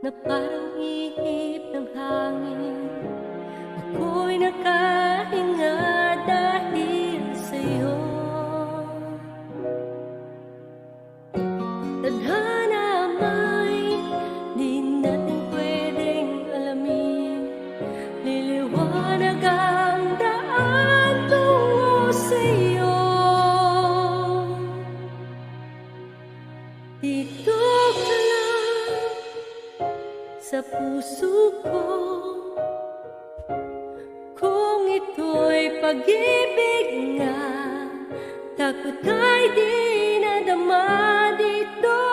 na parang ihip ng hangin. Ako'y nakahinga dahil sa'yo. Tadhana may di natin pwedeng alamin. Liliwanag ang daan tungo sa'yo. Dito ka lang sa puso ko. Kung ito'y pag-ibig nga, takot ay di nadama dito.